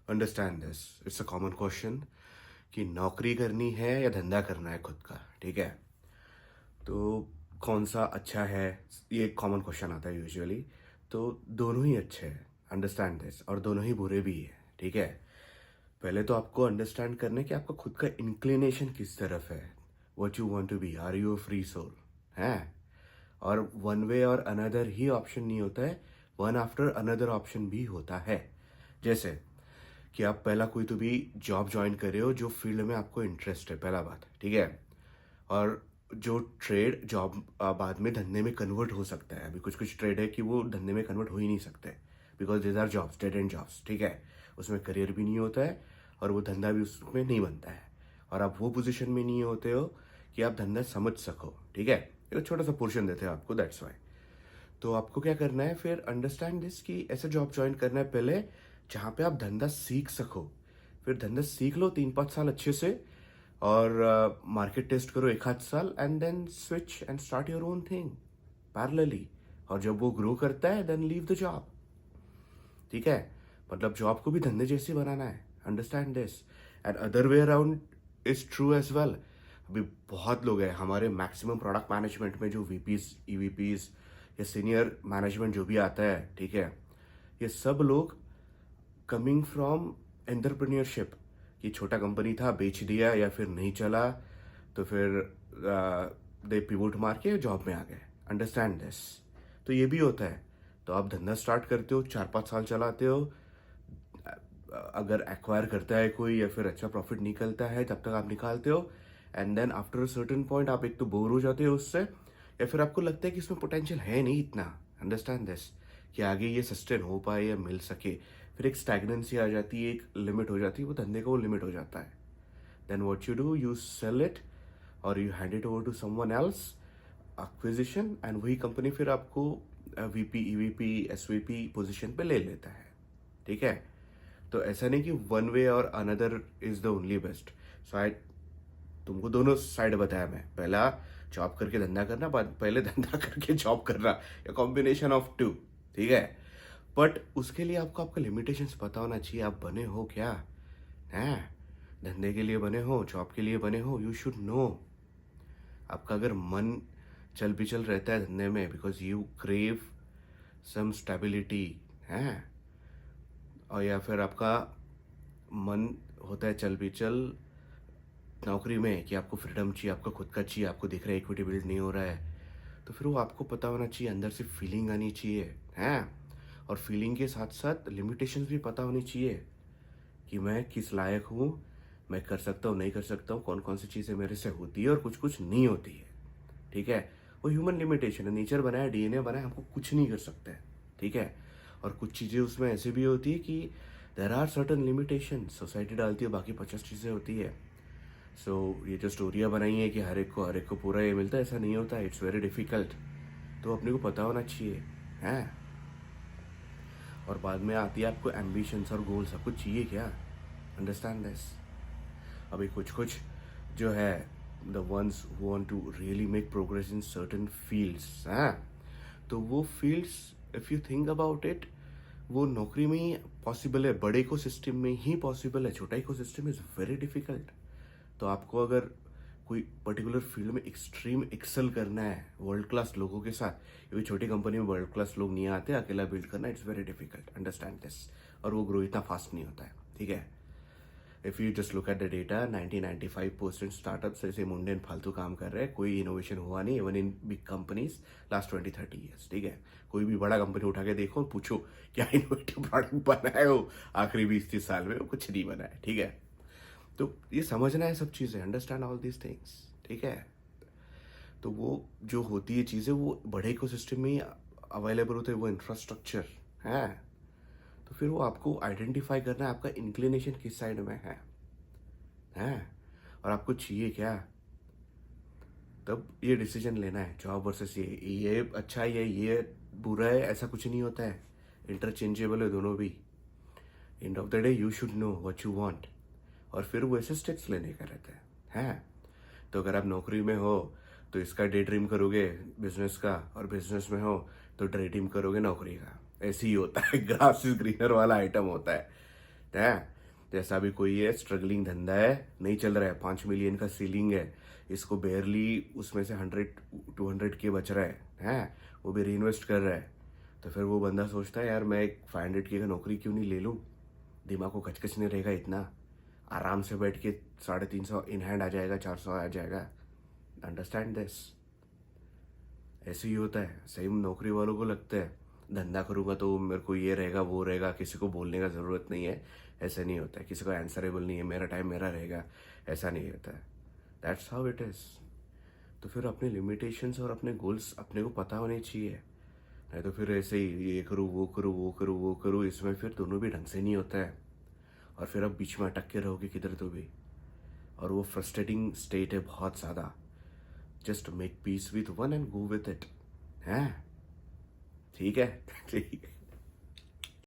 Understand this, it's a common question कि नौकरी करनी है या धंधा करना है खुद का, ठीक है। तो कौन सा अच्छा है, ये एक कॉमन क्वेश्चन आता है यूजुअली। तो दोनों ही अच्छे हैं, अंडरस्टैंड दिस, और दोनों ही बुरे भी हैं, ठीक है। पहले तो आपको अंडरस्टैंड करना है कि आपका खुद का इंक्लिनेशन किस तरफ है, what you want to be, are you a free soul, है। और वन वे और अनदर ही ऑप्शन नहीं होता है, वन आफ्टर अनदर ऑप्शन भी होता है। जैसे कि आप पहला कोई तो भी जॉब ज्वाइन कर रहे हो जो फील्ड में आपको इंटरेस्ट है, पहला बात, ठीक है। और जो ट्रेड जॉब बाद में धंधे में कन्वर्ट हो सकता है, अभी कुछ कुछ ट्रेड है कि वो धंधे में कन्वर्ट हो ही नहीं सकते, because this are jobs, dead end jobs, ठीक है। उसमें करियर भी नहीं होता है और वो धंधा भी उसमें नहीं बनता है, और आप वो पोजीशन में नहीं होते हो कि आप धंधा समझ सको, ठीक है। एक छोटा सा पोर्शन देते हैं आपको, दैट्स वाई। तो आपको क्या करना है फिर, अंडरस्टैंड दिस कि ऐसे जॉब ज्वाइन करना है पहले जहाँ पे आप धंधा सीख सको। फिर धंधा सीख लो 3-5 साल अच्छे से, और मार्केट टेस्ट करो 1 आध साल, and then switch and start your own thing parallelly. और जब वो ग्रो करता है देन लीव द जॉब, ठीक है। मतलब जॉब को भी धंधे जैसे बनाना है, understand this. And other way around is true as well. अभी बहुत लोग हैं हमारे मैक्सिमम प्रोडक्ट मैनेजमेंट में, जो वीपीज, ईवीपीज या सीनियर मैनेजमेंट जो भी आता है, ठीक है, ये सब लोग कमिंग फ्रॉम एंटरप्रेन्योरशिप, कि छोटा कंपनी था, बेच दिया या फिर नहीं चला, तो फिर दे पिवोट मार के जॉब में आ गए, अंडरस्टैंड दिस। तो ये भी होता है। तो आप धंधा स्टार्ट करते हो, 4-5 साल चलाते हो, अगर एक्वायर करता है कोई या फिर अच्छा प्रॉफिट निकलता है तब तक आप निकालते हो, and then after a certain point आप एक तो बोर हो जाते हो उससे, या फिर आपको लगता है कि इसमें पोटेंशियल है नहीं इतना, अंडरस्टैंड दिस, कि आगे ये सस्टेन हो पाए या मिल सके। फिर एक स्टैग्नेंसी आ जाती है, एक लिमिट हो जाती है, वो धंधे का वो लिमिट हो जाता है। Then what you do, you sell it और you hand it over to someone else, acquisition, and वही कंपनी फिर आपको वीपी, ईवीपी, एसवीपी पोजीशन पे ले लेता है, ठीक है। तो ऐसा नहीं कि वन वे और another is the only best. So I तुमको दोनों साइड बताया, मैं पहला जॉब करके धंधा करना, बाद पहले धंधा करके जॉब करना, या कॉम्बिनेशन ऑफ टू, ठीक है। बट उसके लिए आपको आपका लिमिटेशंस पता होना चाहिए, आप बने हो क्या, है। धंधे के लिए बने हो, जॉब के लिए बने हो, यू शुड नो। आपका अगर मन चल पिचल रहता है धंधे में because you crave some stability, है, और या फिर आपका मन होता है चल पिचल नौकरी में कि आपको फ्रीडम चाहिए, आपका खुद का चाहिए, आपको दिख रहा है इक्विटी बिल्ड नहीं हो रहा है, तो फिर वो आपको पता होना चाहिए, अंदर से फीलिंग आनी चाहिए, हैं। और फीलिंग के साथ साथ लिमिटेशंस भी पता होनी चाहिए कि मैं किस लायक हूँ, मैं कर सकता हूँ, नहीं कर सकता हूँ, कौन कौन सी चीज़ें मेरे से होती है और कुछ कुछ नहीं होती है, ठीक है। वो ह्यूमन लिमिटेशन है, नेचर बनाया, डीएनए बनाया, हमको कुछ नहीं कर सकते हैं, ठीक है। और कुछ चीज़ें उसमें ऐसे भी होती है कि there are certain limitation, society डालती है, बाकी 50 चीज़ें होती है। सो ये जो स्टोरियाँ बनाई है कि हर एक को पूरा ये मिलता है, ऐसा नहीं होता है, इट्स वेरी डिफिकल्ट। तो अपने को पता होना चाहिए, हैं। और बाद में आती है आपको एम्बिशंस और गोल्स, आपको चाहिए क्या, अंडरस्टैंड दिस। अभी कुछ कुछ जो है, the ones who want to really make progress in certain fields, हैं, तो वो fields, if you think about it, वो नौकरी में ही पॉसिबल है, बड़े इको सिस्टम में ही पॉसिबल है, छोटा ecosystem is very difficult. तो आपको अगर कोई पर्टिकुलर फील्ड में एक्सट्रीम एक्सेल करना है वर्ल्ड क्लास लोगों के साथ, क्योंकि छोटी कंपनी में वर्ल्ड क्लास लोग नहीं आते, अकेला बिल्ड करना it's very difficult, understand this. और वो ग्रो इतना फास्ट नहीं होता है, ठीक है। If you just look at the data, 90-95% startups ऐसे मुंडे फालतू काम कर रहे हैं, कोई इनोवेशन हुआ नहीं, even in big companies last 20-30 years, ठीक है। कोई भी बड़ा कंपनी उठा के देखो, पूछो क्या इनोवेटिव प्रोडक्ट बनाए हो आखिरी 20-30 साल में, वो कुछ नहीं बना है, ठीक है। तो ये समझना है सब चीज़ें, अंडरस्टैंड ऑल दीज थिंग्स, ठीक है। तो वो जो होती है चीज़ें, वो बड़े इकोसिस्टम में ही अवेलेबल होते हैं, वो इंफ्रास्ट्रक्चर है। तो फिर वो आपको आइडेंटिफाई करना है, आपका इंक्लिनेशन किस साइड में है, और आपको चाहिए क्या, तब ये डिसीजन लेना है, जॉब वर्सेस ये अच्छा है, ये बुरा है, ऐसा कुछ नहीं होता है, इंटरचेंजेबल है दोनों भी। End of the day you should know what you want, और फिर वो ऐसे स्टेप्स लेने का रहता है। तो अगर आप नौकरी में हो तो इसका डे ड्रीम करोगे बिजनेस का, और बिजनेस में हो तो ड्रे ड्रीम करोगे नौकरी का, ऐसे ही होता है, ग्रास इज ग्रीनर वाला आइटम होता है। जैसा भी कोई है, स्ट्रगलिंग धंधा है, नहीं चल रहा है, 5 मिलियन का सीलिंग है, इसको बेयरली उसमें से 100-200 के बच रहा है, वो भी री इन्वेस्ट कर रहा है। तो फिर वो बंदा सोचता है यार मैं एक 500 के का नौकरी क्यों नहीं ले लूँ, दिमाग को खचखच नहीं रहेगा इतना, आराम से बैठ के 350 इन हैंड आ जाएगा, 400 आ जाएगा। Understand this. ऐसे ही होता है, सही में नौकरी वालों को लगता है धंधा करूंगा तो मेरे को ये रहेगा वो रहेगा, किसी को बोलने का ज़रूरत नहीं है। ऐसा नहीं होता है, किसी को आंसरेबल नहीं है, मेरा टाइम मेरा रहेगा, ऐसा नहीं होता है। That's how it is. तो फिर अपने लिमिटेशंस और अपने गोल्स अपने को पता होने चाहिए, नहीं तो फिर ऐसे ही ये करूँ वो करूँ वो करूँ वो करूँ, इसमें फिर दोनों भी ढंग से नहीं होता है, और फिर आप बीच में अटक के रहोगे किधर तो भी, और वो फ्रस्ट्रेटिंग स्टेट है बहुत ज़्यादा। Just make peace with one and go with it. हैं? ठीक है। ठीक है।